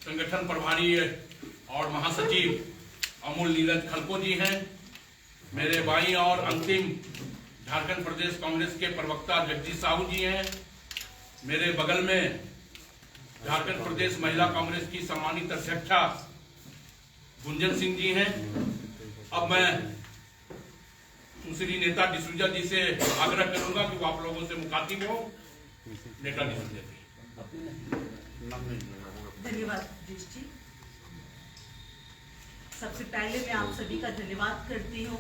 संगठन प्रभारी और महासचिव अमूल नीरज खलको जी हैं। मेरे बाईं और अंतिम झारखंड प्रदेश कांग्रेस के प्रवक्ता जगदीश साहू जी हैं। मेरे बगल में झारखंड प्रदेश महिला कांग्रेस की सम्मानित अध्यक्षा गुंजन सिंह जी हैं। अब मैं सुश्री नेता डिसूजा जी से आग्रह करूंगा कि वो आप लोगों से मुखातिब हो। नेता डिसूजा जी। धन्यवाद देश जी। सबसे पहले मैं आप सभी का धन्यवाद करती हूँ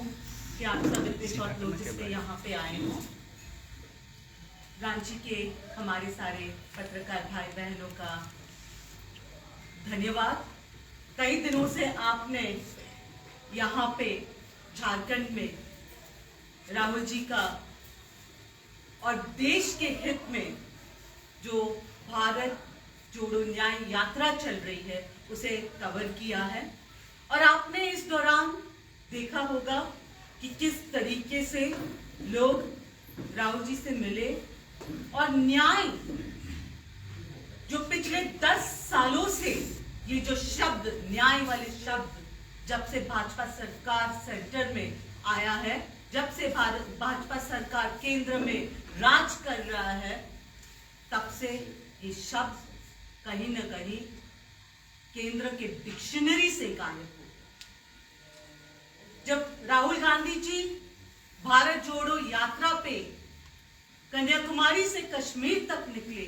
कि आप सब इतने शॉर्ट नोटिस पे यहाँ पे आए हो। रांची के हमारे सारे पत्रकार भाई बहनों का धन्यवाद। कई दिनों से आपने यहाँ पे झारखंड में राहुल जी का और देश के हित में जो भारत जोड़ो न्याय यात्रा चल रही है उसे कवर किया है। और आपने इस दौरान देखा होगा कि किस तरीके से लोग राहुल जी से मिले और न्याय जो पिछले 10 सालों से ये जो शब्द न्याय वाले शब्द जब से भाजपा सरकार सेंटर में आया है, जब से भाजपा सरकार केंद्र में राज कर रहा है, तब से ये शब्द कहीं न कहीं केंद्र के डिक्शनरी से गायब हो। जब राहुल गांधी जी भारत जोड़ो यात्रा पे कन्याकुमारी से कश्मीर तक निकले,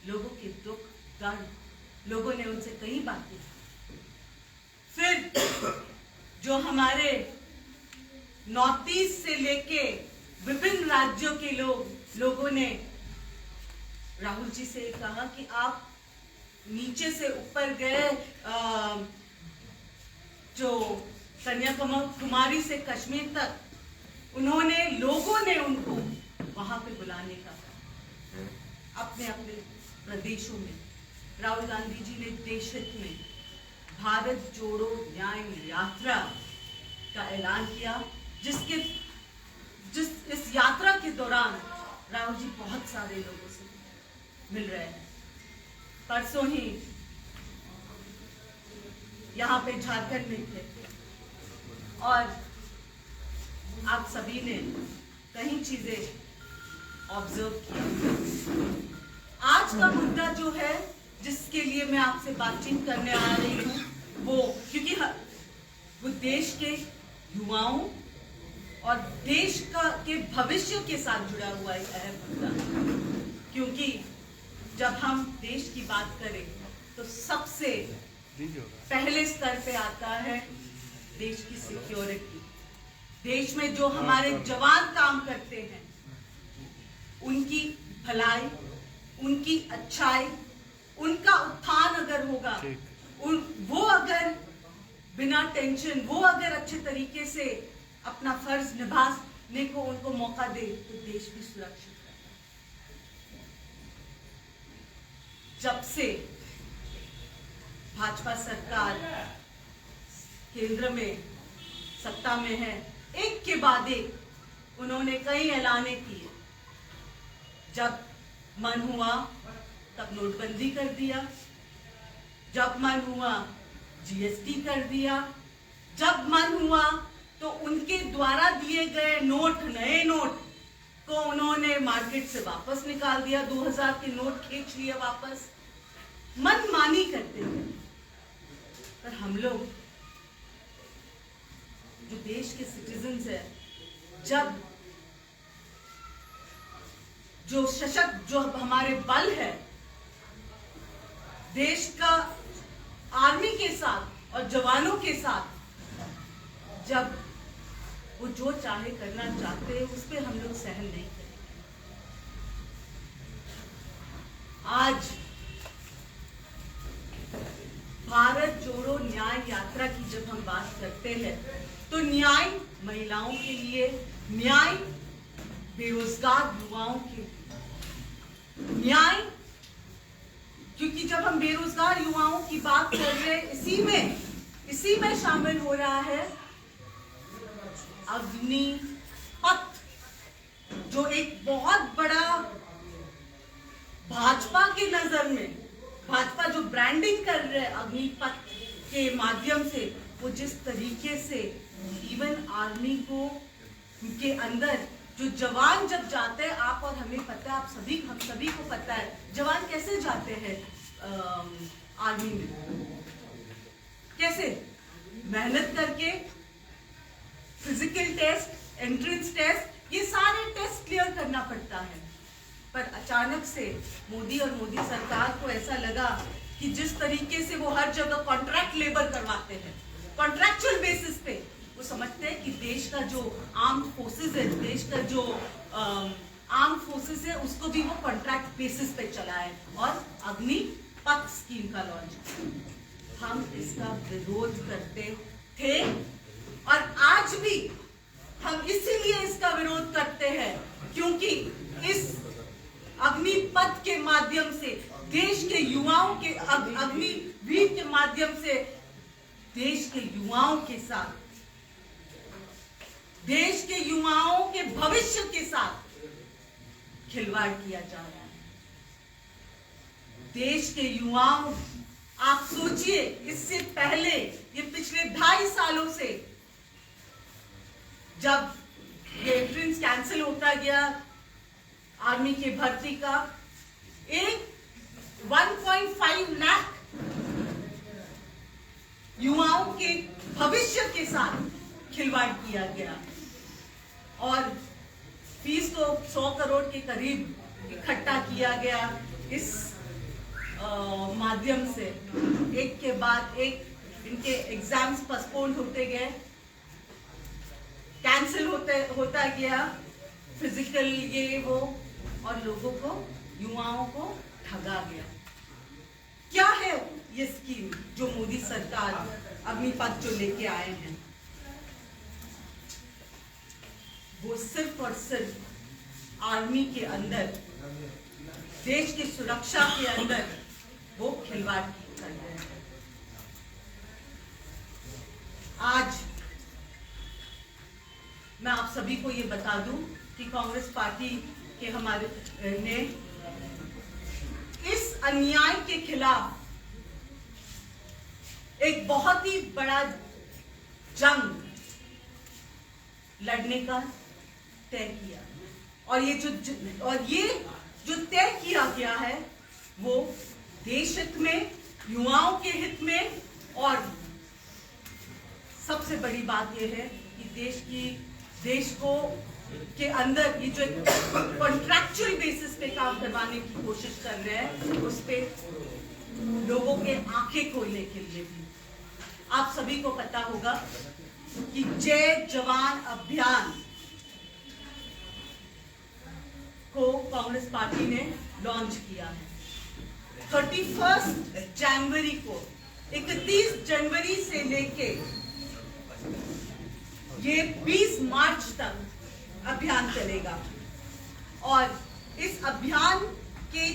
लोगों के दुख दर्द लोगों ने उनसे कई बातें की। फिर जो हमारे नॉर्थ ईस्ट से लेके विभिन्न राज्यों के लोगों ने राहुल जी से कहा कि आप नीचे से ऊपर गए, जो कन्याकुमारी से कश्मीर तक लोगों ने उनको वहां पे बुलाने का कहा। अपने अपने प्रदेशों में राहुल गांधी जी ने देश हित में भारत जोड़ो न्याय यात्रा का ऐलान किया, इस यात्रा के दौरान राहुल जी बहुत सारे लोगों से मिल रहे हैं। परसों ही यहाँ पे झारखंड में थे और आप सभी ने कई चीजें ऑब्जर्व किया। आज का मुद्दा जो है जिसके लिए मैं आपसे बातचीत करने आ रही हूँ, वो देश के युवाओं और देश के भविष्य के साथ जुड़ा हुआ एक अहम मुद्दा है। क्योंकि जब हम देश की बात करें तो सबसे पहले स्तर पे आता है देश की सिक्योरिटी। देश में जो हमारे जवान काम करते हैं उनकी भलाई, उनकी अच्छाई, उनका उत्थान अगर होगा, वो अगर बिना टेंशन, वो अगर अच्छे तरीके से अपना फर्ज निभाने को उनको मौका दे तो देश भी सुरक्षित रहता है। जब से भाजपा सरकार केंद्र में सत्ता में है, एक के बाद एक उन्होंने कई ऐलाने किए। जब मन हुआ तब नोटबंदी कर दिया, जब मन हुआ जीएसटी कर दिया, जब मन हुआ तो उनके द्वारा दिए गए नोट, नए नोट को उन्होंने मार्केट से वापस निकाल दिया। 2000 के नोट खींच लिए वापस, मनमानी करते हैं। पर हम लोग जो देश के सिटीजन्स है, जब जो सशक्त जो हमारे बल है, देश का आर्मी के साथ और जवानों के साथ, जब वो जो चाहे करना चाहते हैं उस पर हम लोग सहन नहीं करेंगे। आज भारत जोड़ो न्याय यात्रा की जब हम बात करते हैं तो न्याय महिलाओं के लिए, न्याय बेरोजगार युवाओं के लिए, न्याय, क्योंकि जब हम बेरोजगार युवाओं की बात कर रहे हैं, इसी में शामिल हो रहा है अग्निपथ, जो एक बहुत बड़ा भाजपा की नजर में, भाजपा जो ब्रांडिंग कर रहे हैं अग्निपथ के माध्यम से, वो जिस तरीके से इवन आर्मी को के अंदर जो जवान जब जाते हैं, आप और हमें पता है, हम सभी को पता है जवान कैसे जाते हैं आर्मी में, कैसे मेहनत करके, फिजिकल टेस्ट, एंट्रेंस टेस्ट, ये सारे टेस्ट क्लियर करना पड़ता है। पर अचानक से मोदी और मोदी सरकार को ऐसा लगा कि जिस तरीके से वो हर जगह कॉन्ट्रैक्ट लेबर करवाते हैं, कॉन्ट्रैक्चुअल बेसिस पे, वो समझते हैं कि देश का जो आर्म फोर्सेस है, देश का जो आर्म फोर्सेस है, उसको भी वो कॉन्ट्रैक्ट बेसिस पे चलाए और अग्निपथ स्कीम का लॉन्च। हम इसका विरोध करते थे और आज भी हम इसीलिए इसका विरोध करते हैं क्योंकि इस अग्निपथ के माध्यम से देश के युवाओं के, अग्निवीर के माध्यम से देश के युवाओं के साथ, देश के युवाओं के भविष्य के साथ खिलवाड़ किया जा रहा है। देश के युवाओं, आप सोचिए, इससे पहले ये पिछले 2.5 सालों से जब ये एंट्रेंस कैंसिल होता गया आर्मी की भर्ती का, एक 1.5 लाख युवाओं के भविष्य के साथ खिलवाड़ किया गया और फीस तो 100 करोड़ के करीब इकट्ठा किया गया। इस माध्यम से एक के बाद एक इनके एग्जाम्स पोस्टपोन होते गए, कैंसिल होता गया, फिजिकल ये वो, और लोगों को, युवाओं को ठगा गया। क्या है ये स्कीम जो मोदी सरकार अग्निपथ जो लेके आए हैं? वो सिर्फ और सिर्फ आर्मी के अंदर, देश की सुरक्षा के अंदर वो खिलवाड़ कर रहे हैं। आज मैं आप सभी को ये बता दूं कि कांग्रेस पार्टी के हमारे ने इस अन्याय के खिलाफ एक बहुत ही बड़ा जंग लड़ने का तय किया और ये जो तय किया गया है वो देश हित में, युवाओं के हित में, और सबसे बड़ी बात यह है कि देश को के अंदर ये जो कॉन्ट्रैक्चुअल बेसिस पे काम करवाने की कोशिश कर रहे हैं, उस पे लोगों के आंखें खोलने के लिए भी। आप सभी को पता होगा कि जय जवान अभियान को कांग्रेस पार्टी ने लॉन्च किया है। 31 जनवरी को, 31 जनवरी से लेके ये 20 मार्च तक अभियान चलेगा और इस अभियान के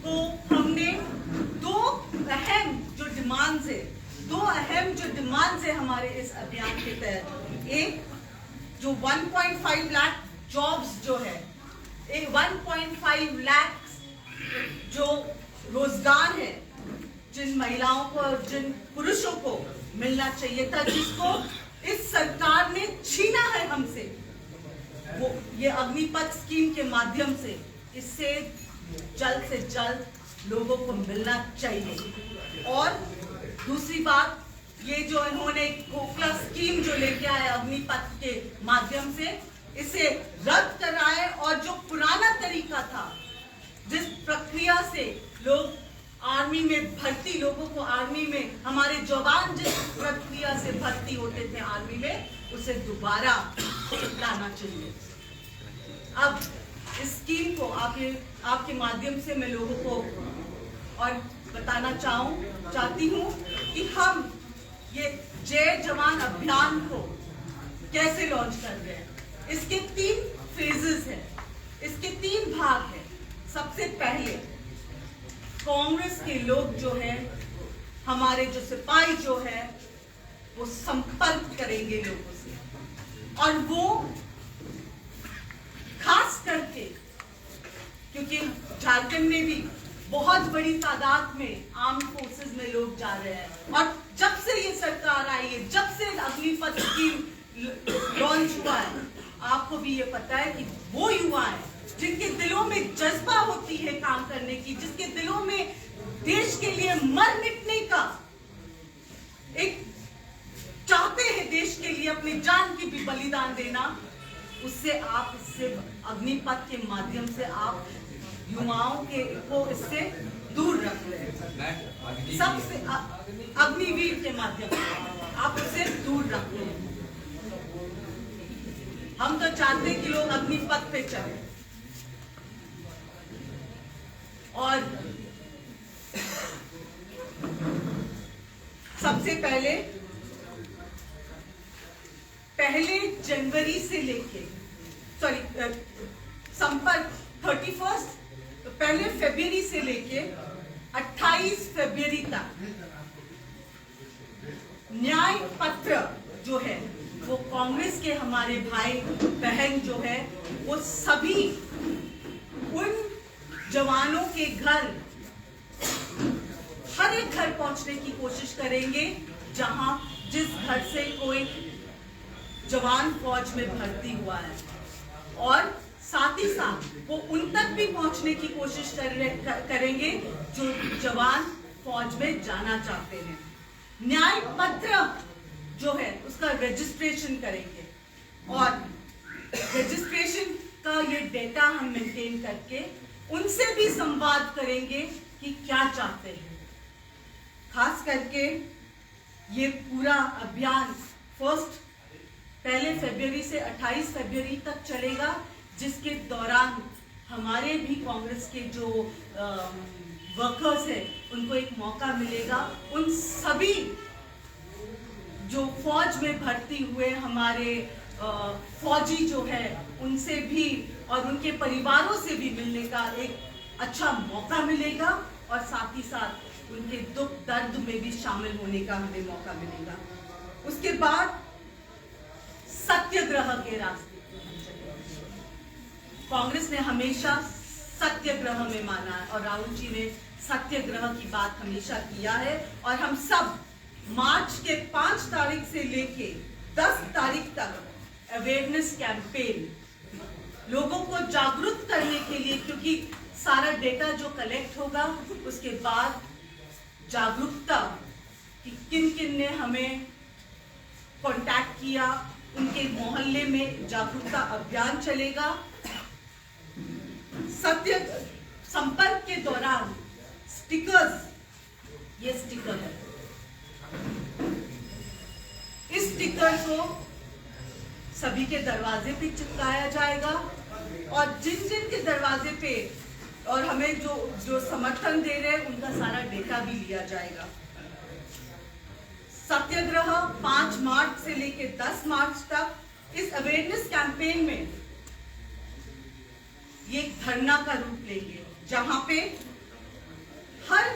को हमने दो अहम जो डिमांड्स है हमारे इस अभियान के तहत, एक जो 1.5 लाख जॉब्स जो है, 1.5 लाख जो रोजगार है जिन महिलाओं को और जिन पुरुषों को मिलना चाहिए था, जिसको इस सरकार ने छीना है हमसे, वो ये अग्निपथ स्कीम के माध्यम से इससे जल्द से जल्द लोगों को मिलना चाहिए। और दूसरी बात, ये जो इन्होंने खोखला स्कीम जो लेके आए अग्निपथ के माध्यम से, इसे रद्द कराए और जो पुराना तरीका था, जिस प्रक्रिया से लोग आर्मी में भर्ती, लोगों को आर्मी में, हमारे जवान जिस प्रक्रिया से भर्ती होते थे आर्मी में, उसे दोबारा लाना चाहिए। अब इस स्कीम को आपके माध्यम से मैं लोगों को और बताना चाहती हूँ कि हम ये जय जवान अभियान को कैसे लॉन्च कर रहे हैं। इसके 3 फेजेस हैं, इसके 3 भाग हैं। सबसे पहले कांग्रेस के लोग जो हैं, हमारे जो सिपाही जो है, वो संपर्क करेंगे लोगों से, और वो खास करके क्योंकि झारखंड में भी बहुत बड़ी तादाद में आर्म फोर्सेस में लोग जा रहे हैं। और जब से ये सरकार आई है, जब से अग्निपथ स्कीम लॉन्च हुआ है, आपको भी ये पता है कि वो युवा है जिनके दिलों में जज्बा होती है काम करने की, जिसके दिलों में देश के लिए मर मिटने का एक चाहते हैं, देश के लिए अपनी जान की भी बलिदान देना, उससे आप इससे अग्निपथ के माध्यम से आप युवाओं के को इससे दूर रख रहे हैं। सबसे अग्निवीर के माध्यम से आप उससे दूर रख रहे हैं। हम तो चाहते हैं कि लोग अग्निपथ पे चले। और सबसे पहले जनवरी से लेके संपर्क 31 पहले फरवरी से लेके 28 फरवरी तक न्याय पत्र जो है वो कांग्रेस के हमारे भाई बहन जो है वो सभी उन जवानों के घर, हर एक घर पहुंचने की कोशिश करेंगे जहां जिस घर से कोई जवान फौज में भर्ती हुआ है, और साथ ही साथ वो उन तक भी पहुंचने की कोशिश करेंगे जो जवान फौज में जाना चाहते हैं। न्याय पत्र जो है उसका रजिस्ट्रेशन करेंगे और रजिस्ट्रेशन का ये डेटा हम मेंटेन करके उनसे भी संवाद करेंगे कि क्या चाहते हैं। खास करके ये पूरा अभियान पहले फरवरी से 28 फरवरी तक चलेगा, जिसके दौरान हमारे भी कांग्रेस के जो वर्कर्स हैं उनको एक मौका मिलेगा उन सभी जो फौज में भर्ती हुए हमारे फौजी जो है उनसे भी और उनके परिवारों से भी मिलने का एक अच्छा मौका मिलेगा, और साथ ही साथ उनके दुख दर्द में भी शामिल होने का हमें मौका मिलेगा। उसके बाद सत्याग्रह के रास्ते कांग्रेस ने हमेशा सत्याग्रह में माना है और राहुल जी ने सत्याग्रह की बात हमेशा किया है, और हम सब मार्च के 5 तारीख से लेके 10 तारीख तक अवेयरनेस कैंपेन लोगों को जागरूक करने के लिए, क्योंकि सारा डेटा जो कलेक्ट होगा उसके बाद जागरूकता कि किन किन ने हमें कांटेक्ट किया, उनके मोहल्ले में जागरूकता अभियान चलेगा। सत्य संपर्क के दौरान स्टिकर्स, ये स्टिकर है, इस स्टिकर को सभी के दरवाजे पे चिपकाया जाएगा, और जिन जिन के दरवाजे पे और हमें जो समर्थन दे रहे हैं उनका सारा डेटा भी लिया जाएगा। सत्याग्रह 5 मार्च से लेकर 10 मार्च तक इस अवेयरनेस कैंपेन में ये धरना का रूप लेंगे, जहां पे हर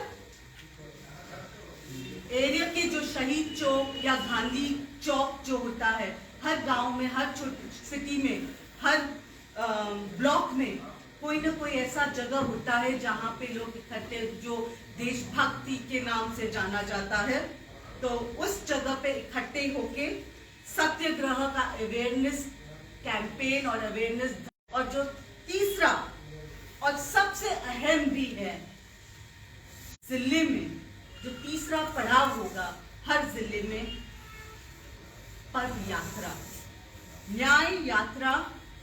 एरिया के जो शहीद चौक या गांधी चौक जो होता है, हर गांव में, हर छोटी सिटी में, हर ब्लॉक में कोई ना कोई ऐसा जगह होता है जहां पे लोग इकट्ठे, जो देशभक्ति के नाम से जाना जाता है, तो उस जगह पे इकट्ठे होके सत्याग्रह का अवेयरनेस कैंपेन और अवेयरनेस। और जो तीसरा और सबसे अहम भी है, जिले में जो तीसरा पड़ाव होगा हर जिले में, पद यात्रा, न्याय यात्रा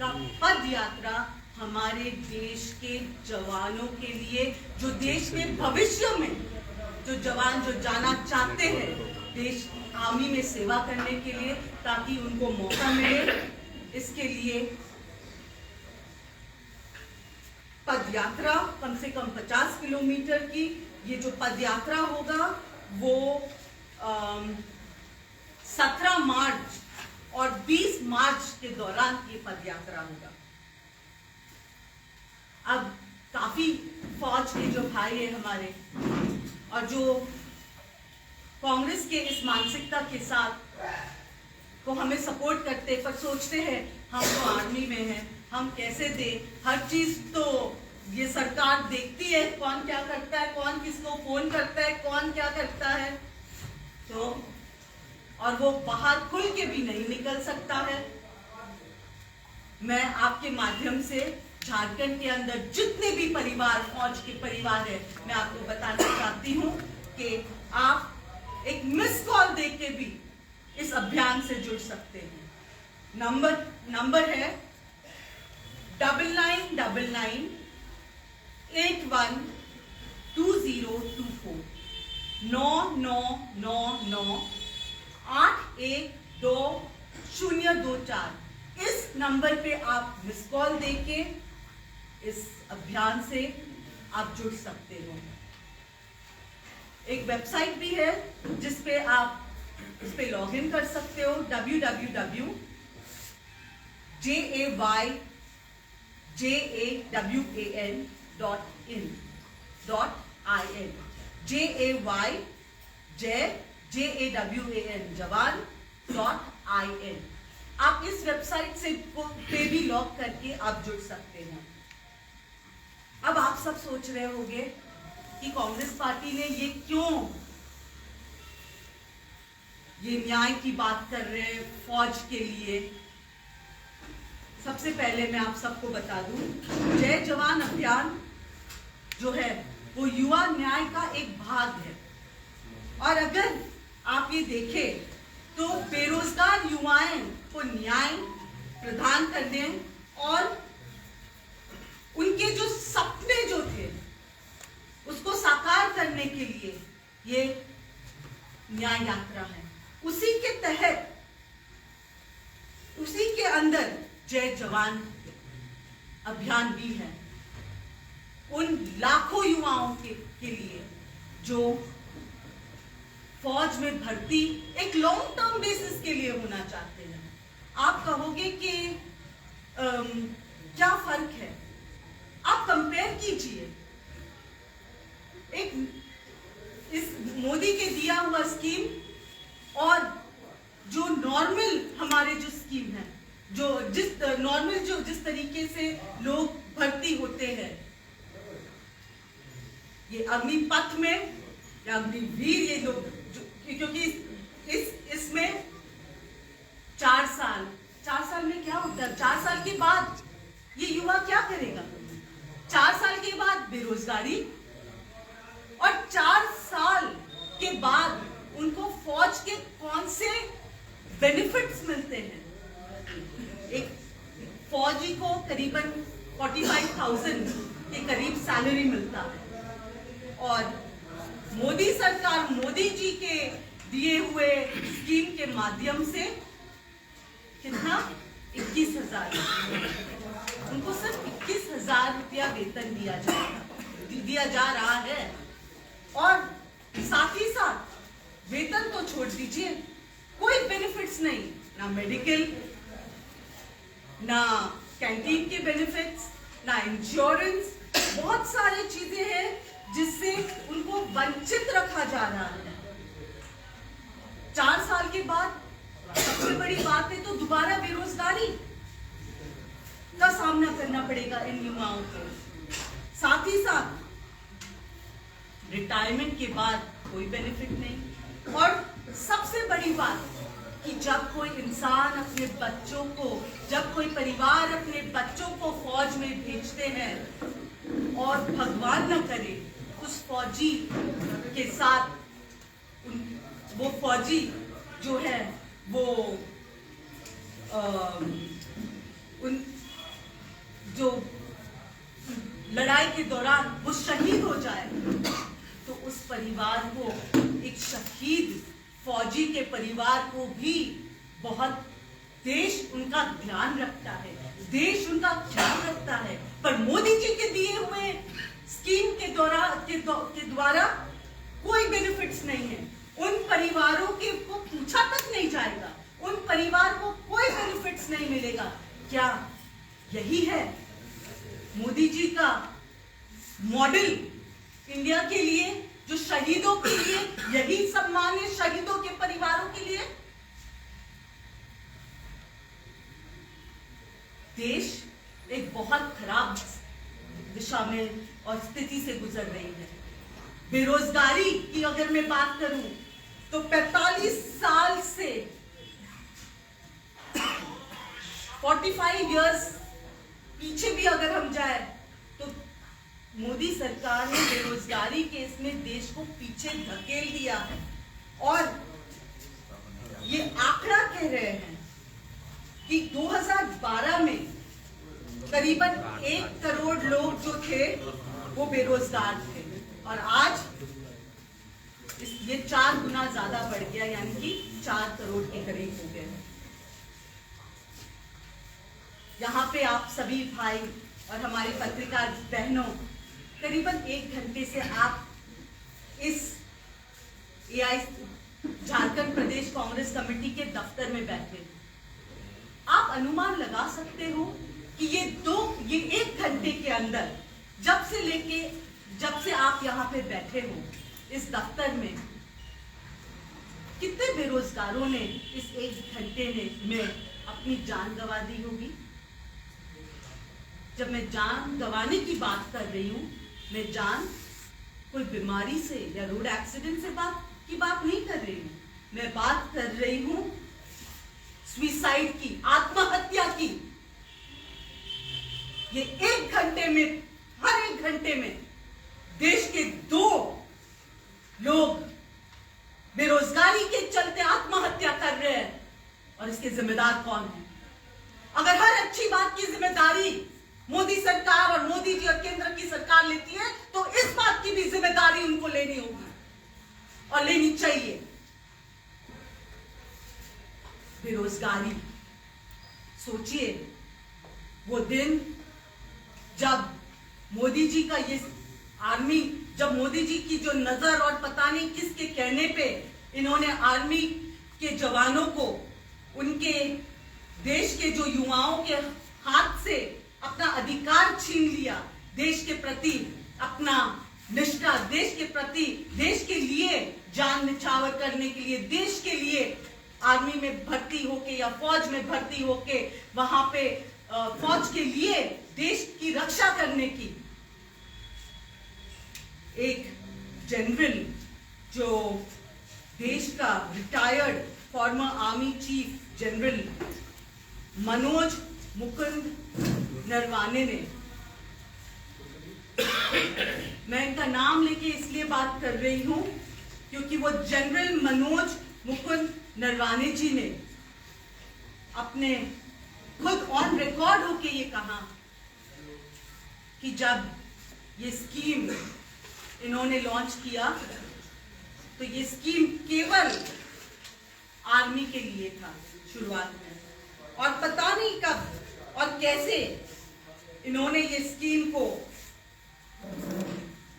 का पद यात्रा हमारे देश के जवानों के लिए, जो देश के भविष्य में जो जवान जो जाना चाहते हैं देश आर्मी में सेवा करने के लिए, ताकि उनको मौका मिले, इसके लिए पद यात्रा कम से कम 50 किलोमीटर की ये जो पद यात्रा होगा वो 17 मार्च और 20 मार्च के दौरान ये पद यात्रा होगा। अब काफी फौज के जो भाई है हमारे और जो कांग्रेस के इस मानसिकता के साथ को हमें सपोर्ट करते, पर सोचते हैं हम तो आर्मी में हैं, हम कैसे दें, हर चीज तो ये सरकार देखती है कौन क्या करता है, कौन किसको फोन करता है, कौन क्या करता है, तो और वो बाहर खुल के भी नहीं निकल सकता है। मैं आपके माध्यम से झारखंड के अंदर जितने भी परिवार, फौज के परिवार है, मैं आपको बताना चाहती हूँ कि आप एक मिस कॉल देके भी इस अभियान से जुड़ सकते हैं। नंबर है 9999 812024 9999 812024। इस नंबर पे आप मिस कॉल देके इस अभियान से आप जुड़ सकते हो। एक वेबसाइट भी है जिसपे आप उस पे लॉग इन कर सकते हो, www.jawan.in jawan.in। आप इस वेबसाइट से पे भी लॉग करके आप जुड़ सकते हैं। अब आप सब सोच रहे होंगे कि कांग्रेस पार्टी ने ये न्याय की बात कर रहे हैं फौज के लिए। सबसे पहले मैं आप सबको बता दूं, जय जवान अभियान जो है वो युवा न्याय का एक भाग है। और अगर आप ये देखें तो बेरोजगार युवाएं को न्याय प्रदान करने और उनके जो सपने जो थे उसको साकार करने के लिए ये न्याय यात्रा है। उसी के तहत, उसी के अंदर जय जवान अभियान भी है। उन लाखों युवाओं के लिए जो फौज में भर्ती एक लॉन्ग टर्म बेसिस के लिए होना चाहते हैं। आप कहोगे कि क्या फर्क है? आप कंपेयर कीजिए एक इस मोदी के दिया हुआ स्कीम और जो नॉर्मल हमारे जो स्कीम है, जो जिस तरीके से लोग भर्ती होते हैं, ये अग्निपथ में या अग्निवीर, ये लोग क्योंकि इसमें 4 साल में क्या होता है? 4 साल के बाद ये युवा क्या करेगा? 4 साल के बाद बेरोजगारी, और 4 साल के बाद उनको फौज के कौन से बेनिफिट्स मिलते हैं? एक फौजी को करीबन 45,000 के करीब सैलरी मिलता है, और मोदी सरकार, मोदी जी के दिए हुए स्कीम के माध्यम से कितना? 21,000। उनको सिर्फ 21,000 रुपया वेतन दिया जा रहा है। और साथ ही साथ वेतन तो छोड़ दीजिए, कोई बेनिफिट्स नहीं, ना मेडिकल, ना कैंटीन के बेनिफिट्स, ना इंश्योरेंस। बहुत सारी चीजें हैं जिससे उनको वंचित रखा जा रहा है। 4 साल के बाद सबसे बड़ी बात है तो दोबारा बेरोजगारी का सामना करना पड़ेगा इन युवाओं को। साथ ही साथ रिटायरमेंट के बाद कोई बेनिफिट नहीं। और सबसे बड़ी बात कि जब कोई इंसान अपने बच्चों को, जब कोई परिवार अपने बच्चों को फौज में भेजते हैं और भगवान न करे उस फौजी के साथ वो फौजी जो है वो उन जो लड़ाई के दौरान वो शहीद हो जाए, तो उस परिवार को, एक शहीद फौजी के परिवार को भी बहुत देश उनका ध्यान रखता है, देश उनका ख्याल रखता है। पर मोदी जी के दिए हुए स्कीम के द्वारा कोई बेनिफिट्स नहीं है। उन परिवारों को पूछा तक नहीं जाएगा, उन परिवार को कोई बेनिफिट्स नहीं मिलेगा। क्या यही है मोदी जी का मॉडल इंडिया के लिए, जो शहीदों के लिए यही सम्मान है, शहीदों के परिवारों के लिए? देश एक बहुत खराब दिशा दिशा में और स्थिति से गुजर रही है। बेरोजगारी की अगर मैं बात करूं तो 45 साल से 45 इयर्स पीछे भी अगर हम जाए तो मोदी सरकार ने बेरोजगारी के इसमें देश को पीछे धकेल दिया है। और ये आंकड़ा कह रहे हैं कि 2012 में करीबन 1 करोड़ लोग जो थे वो बेरोजगार थे और आज ये 4 गुना ज्यादा बढ़ गया, यानी कि 4 करोड़ के करीब हो गए। यहाँ पे आप सभी भाई और हमारे पत्रकार बहनों करीबन 1 घंटे से आप इस एआई झारखंड प्रदेश कांग्रेस कमेटी के दफ्तर में बैठे। आप अनुमान लगा सकते हो कि ये 1 घंटे के अंदर जब से आप यहाँ पे बैठे हो इस दफ्तर में कितने बेरोजगारों ने इस 1 घंटे में अपनी जान गंवा दी होगी। जब मैं जान गंवाने की बात कर रही हूं, मैं जान कोई बीमारी से या रोड एक्सीडेंट से की बात नहीं कर रही हूं। मैं बात कर रही हूं सुसाइड की, आत्महत्या की। ये 1 घंटे में, हर 1 घंटे में देश के 2 लोग बेरोजगारी के चलते आत्महत्या कर रहे हैं। और इसके जिम्मेदार कौन है? अगर हर अच्छी बात की जिम्मेदारी मोदी सरकार और मोदी जी और केंद्र की सरकार लेती है तो इस बात की भी जिम्मेदारी उनको लेनी होगी और लेनी चाहिए। बेरोजगारी, सोचिए वो दिन जब मोदी जी का ये आर्मी, जब मोदी जी की जो नजर और पता नहीं किसके कहने पे इन्होंने आर्मी के जवानों को, उनके देश के जो युवाओं के हाथ से अपना अधिकार छीन लिया, देश के प्रति अपना निष्ठा, देश के प्रति, देश के लिए जान निछावर करने के लिए, देश के लिए आर्मी में भर्ती होके या फौज में भर्ती होके वहां पे फौज के लिए देश की रक्षा करने की एक जनरल, जो देश का retired farmer army chief general Manoj Mukund Naravane ने, मैं इनका नाम लेके इसलिए बात कर रही हूं क्योंकि वो जनरल मनोज मुकुंद नरवाने जी ने अपने खुद ऑन रिकॉर्ड होके ये कहा कि जब ये स्कीम इन्होंने लॉन्च किया तो ये स्कीम केवल आर्मी के लिए था शुरुआत में, और पता नहीं कब और कैसे इन्होंने ये स्कीम को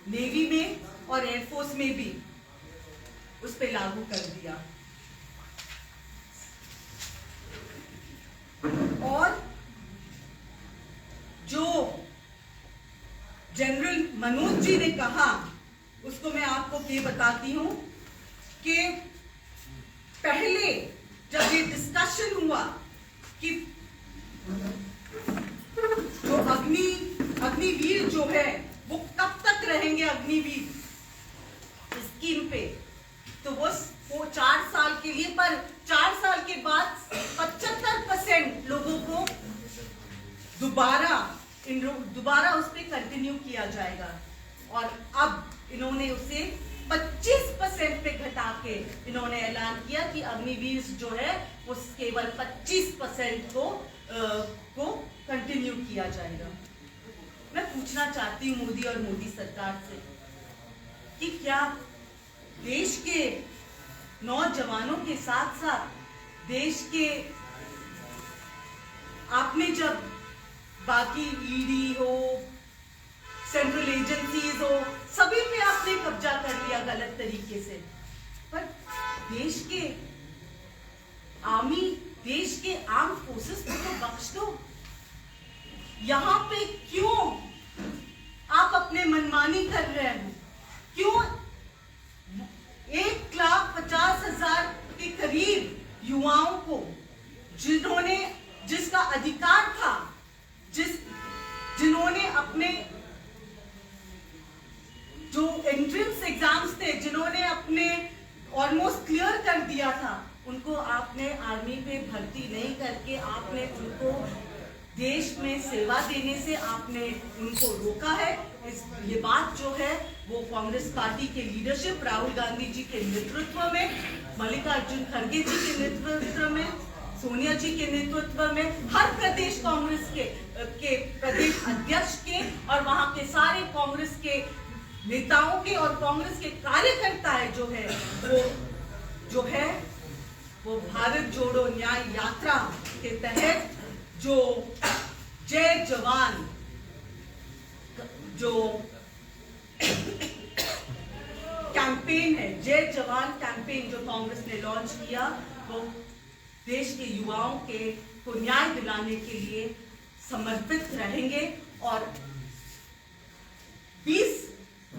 नेवी में और एयरफोर्स में भी उस पे लागू कर दिया। और जो जनरल मनोज जी ने कहा उसको मैं आपको ये बताती हूं कि पहले जब ये डिस्कशन हुआ कि जो अग्निवीर जो है वो कब तक रहेंगे अग्निवीर स्कीम पे, तो वो 4 साल के लिए, पर 4 साल के बाद 75% लोगों को दोबारा उस पर कंटिन्यू किया जाएगा। और अब इन्होंने उसे 25% पे घटा के इन्होंने ऐलान किया कि अग्निवीर जो है वो केवल 25% को कंटिन्यू किया जाएगा। मैं पूछना चाहती हूँ मोदी और मोदी सरकार से कि क्या देश के नौजवानों के साथ साथ देश के, आपने जब बाकी ईडी हो, सेंट्रल एजेंसीज हो, सभी पे आपने कब्जा कर लिया गलत तरीके से, पर देश के आर्मी, देश के आर्म फोर्सेस को तो बख्श दो। यहां पे क्यों आप अपने मनमानी कर रहे हैं? क्यों 1,50,000 के करीब युवाओं को जिसका अधिकार था, जिन्होंने अपने ऑलमोस्ट क्लियर कर दिया था, उनको आपने आर्मी पे भर्ती नहीं करके आपने उनको देश में सेवा देने से आपने उनको रोका है। ये बात जो है वो कांग्रेस पार्टी के लीडरशिप, राहुल गांधी जी के नेतृत्व में, मल्लिकार्जुन खड़गे जी के नेतृत्व में, सोनिया जी के नेतृत्व में, हर प्रदेश कांग्रेस के प्रदेश अध्यक्ष के और वहां के सारे कांग्रेस के नेताओं के और कांग्रेस के कार्यकर्ता है वो भारत जोड़ो न्याय यात्रा के तहत जो जय जवान जो कैंपेन है, जय जवान कैंपेन जो कांग्रेस ने लॉन्च किया, वो देश के युवाओं को न्याय दिलाने के लिए समर्पित रहेंगे और 20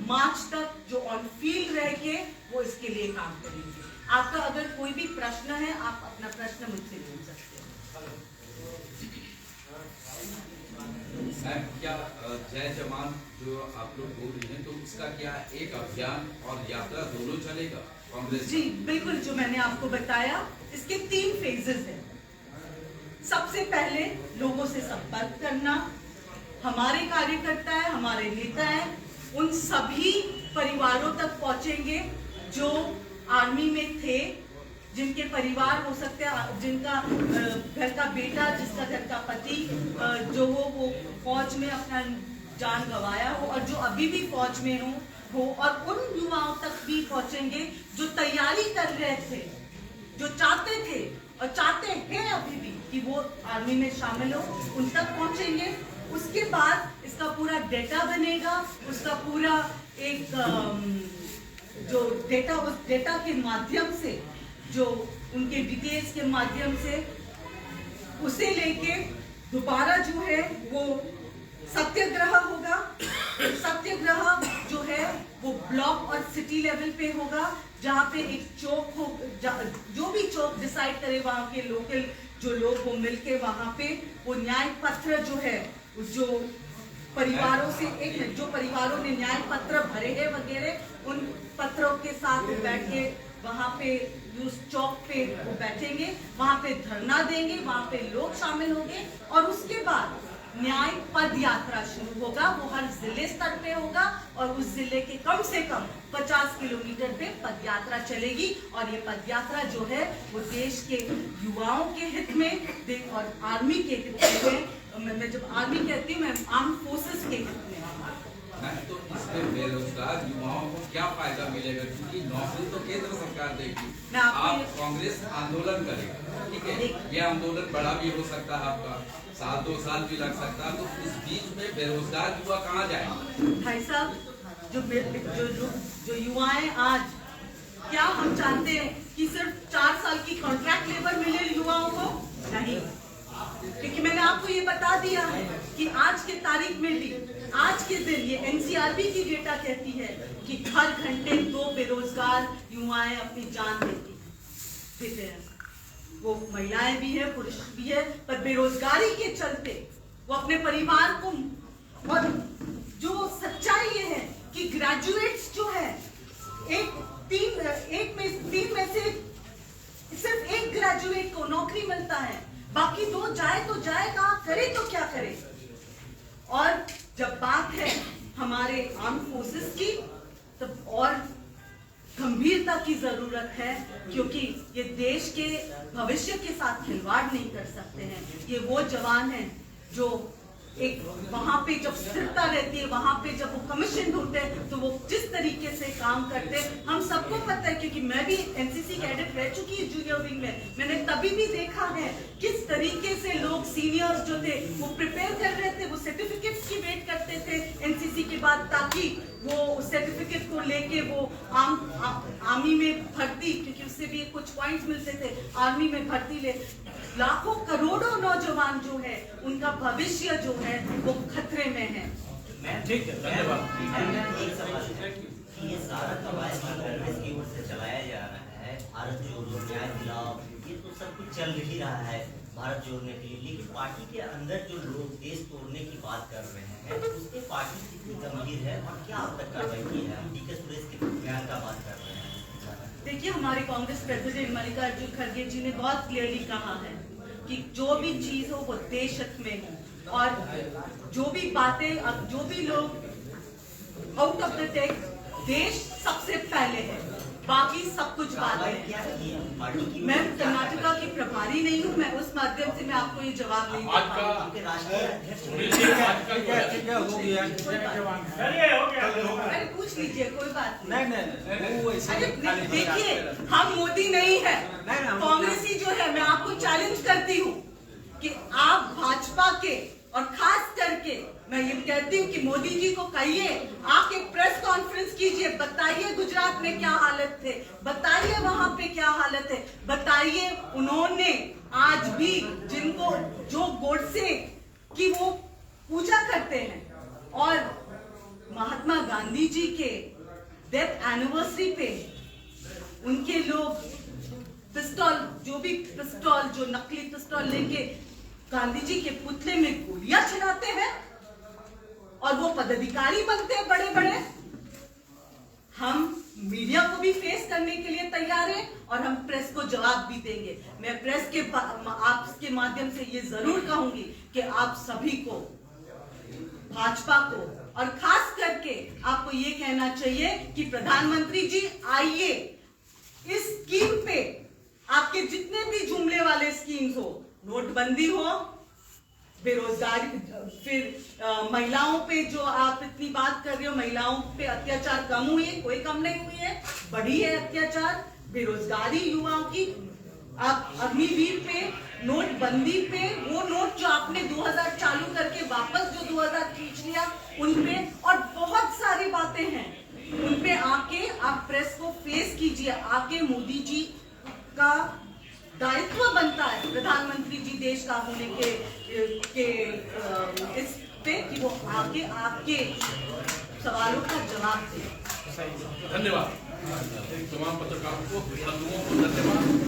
मार्च तक जो ऑन फील्ड रह के वो इसके लिए काम करेंगे। आपका अगर कोई भी प्रश्न है, आप अपना प्रश्न मुझसे पूछ सकते हैं। क्या जय जवान जो आप लोग बोल रही हैं, तो उसका क्या एक अभियान और यात्रा दोनों चलेगा कांग्रेस? जी बिल्कुल, जो मैंने आपको बताया इसके 3 फेजेस हैं। सबसे पहले लोगों से संपर्क करना, हमारे कार्यकर्ता है, हमारे नेता है, उन सभी परिवारों तक पहुंचेंगे जो आर्मी में थे, जिनके परिवार हो सकते हैं, जिनका घर का बेटा, जिसका घर का पति जो वो फौज में अपना जान गंवाया हो और जो अभी भी फौज में हो और उन युवाओं तक भी पहुंचेंगे जो तैयारी कर रहे थे, जो चाहते थे और चाहते हैं अभी भी कि वो आर्मी में शामिल हो, उन तक पहुंचेंगे। उसके बाद इसका पूरा डेटा बनेगा, उसका पूरा एक जो डेटा, उस डेटा के माध्यम से, जो उनके डिटेल्स के माध्यम से उसे लेके दोबारा जो है वो सत्याग्रह होगा। सत्याग्रह जो है वो ब्लॉक और सिटी लेवल पे होगा, जहाँ पे एक चौक हो, जो भी चौक डिसाइड करे वहाँ के लोकल जो लोग वो मिलके वहाँ पे वो न्याय पत्र जो है, जो परिवारों से जो परिवारों ने न्याय पत्र भरे हैं वगैरह, उन पत्रों के साथ बैठ के वहाँ पे उस चौक पे वो बैठेंगे, वहाँ पे धरना देंगे, वहाँ पे लोग शामिल होंगे और उसके बाद न्याय पद यात्रा शुरू होगा। वो हर जिले स्तर पे होगा और उस जिले के कम से कम 50 किलोमीटर पे पद यात्रा चलेगी और ये पद यात्रा जो है वो देश के युवाओं के हित में और आर्मी के हित में, मैं जब आर्मी कहती हूँ मैं आर्म फोर्सेस के हित में। तो इसमें बेरोजगार युवाओं को क्या फायदा मिलेगा, क्योंकि नौकरी तो केंद्र सरकार देगी, आप कांग्रेस आंदोलन करेगा, ठीक है, ये आंदोलन बड़ा भी हो सकता है, आपका 1-2 साल भी लग सकता है, तो इस बीच में बेरोजगार युवा कहाँ जाएंगे? भाई साहब, जो युवाएं आज, क्या हम चाहते हैं कि सिर्फ 4 साल की कॉन्ट्रैक्ट लेबर मिले युवाओं को? नहीं, क्योंकि मैंने आपको ये बता दिया है कि आज के तारीख में भी, आज के दिन ये एनसीआरबी की डेटा कहती है कि हर घंटे 2 बेरोजगार युवाएं अपनी जान देते हैं। वो महिलाएं भी है, पुरुष भी है, पर बेरोजगारी के चलते वो अपने परिवार को, और जो सच्चाई ये है कि ग्रेजुएट्स जो है, तीन में से सिर्फ एक ग्रेजुएट को नौकरी मिलता है, बाकी 2 जाए तो जाए कहाँ, करे तो क्या करे। और जब बात है हमारे आर्म फोर्सेस की, तब और गंभीरता की जरूरत है, क्योंकि ये देश के भविष्य के साथ खिलवाड़ नहीं कर सकते हैं। ये वो जवान हैं जो एक वहां पे जब स्थिरता रहती है, वहां पे जब वो कमीशन होते हैं तो वो जिस तरीके से काम करते हैं, हम सबको पता है, क्योंकि मैं भी एनसीसी कैडेट रह चुकी हूँ जूनियर विंग में। मैंने तभी भी देखा है किस तरीके से लोग सीनियर्स जो थे वो प्रिपेयर कर रहे थे, वो सर्टिफिकेट्स की वेट करते थे एनसीसी के बाद, ताकि वो सर्टिफिकेट को लेके वो आर्मी में भर्ती, क्योंकि उससे भी कुछ पॉइंट्स मिलते थे, आर्मी में भर्ती ले। लाखों करोड़ों नौजवान जो है उनका भविष्य जो है वो खतरे में है। ठीक है, धन्यवाद। एक सवाल है कि ये सारा कवायद कांग्रेस की ओर से चलाया जा रहा है, भारत जोड़ो न्याय दिलाओ, ये तो सब कुछ चल ही रहा है भारत जोड़ने के लिए, लेकिन पार्टी के अंदर जो लोग देश तोड़ने की बात कर रहे हैं, उसके पार्टी कितनी गंभीर है और क्या अब तक कार्रवाई की है? हम डीके सुरेश के बयान का बात कर रहे हैं। देखिए, हमारे कांग्रेस प्रेसिडेंट मल्लिकार्जुन खड़गे जी ने बहुत क्लियरली कहा है कि जो भी चीज हो वो देश हित में हो, और जो भी बातें, जो भी लोग आउट ऑफ द टेक्स्ट, देश सबसे पहले है, बाकी सब कुछ बाद है। मैं कर्नाटका की प्रभारी नहीं हूँ, मैं उस माध्यम से मैं आपको ये जवाब नहीं दे आज अरे पूछ लीजिए, कोई बात नहीं। देखिए, हम मोदी नहीं है, कांग्रेसी जो है। मैं आपको चैलेंज करती हूँ कि आप भाजपा के, और खास करके मैं ये कहती हूँ कि मोदी जी को कहिए, आके प्रेस कॉन्फ्रेंस कीजिए, बताइए गुजरात में क्या हालत थे, बताइए वहां पे क्या हालत है, बताइए उन्होंने आज भी जिनको, जो गोडसे की वो पूजा करते हैं, और महात्मा गांधी जी के डेथ एनिवर्सरी पे उनके लोग पिस्तौल, जो भी पिस्तौल, जो नकली पिस्तौल लेके गांधी जी के पुतले में गोलियां चलाते हैं, और वो पदाधिकारी बनते हैं बड़े बड़े। हम मीडिया को भी फेस करने के लिए तैयार हैं, और हम प्रेस को जवाब भी देंगे। मैं प्रेस के आपके माध्यम से ये जरूर कहूंगी कि आप सभी को, भाजपा को, और खास करके आपको ये कहना चाहिए कि प्रधानमंत्री जी आइए, इस स्कीम पे, आपके जितने भी जुमले वाले स्कीम्स हो, नोटबंदी हो, बेरोजगारी, फिर महिलाओं पे जो आप इतनी बात कर रहे हो, महिलाओं पे अत्याचार कम हुई है? कोई कम नहीं हुई है, बढ़ी है अत्याचार। बेरोजगारी युवाओं की, आप अग्निवीर पे, नोटबंदी पे, वो नोट जो आपने 2000 चालू करके वापस जो 2000 खींच लिया, उनपे, और बहुत सारी बातें हैं उनपे आके आप प्रेस को फेस कीजिए। आके मोदी जी का दायित्व बनता है, प्रधानमंत्री जी देश का होने के इस पे, कि वो आके आपके सवालों का जवाब दे। धन्यवाद तमाम पत्रकारों को, बंधुओं को धन्यवाद।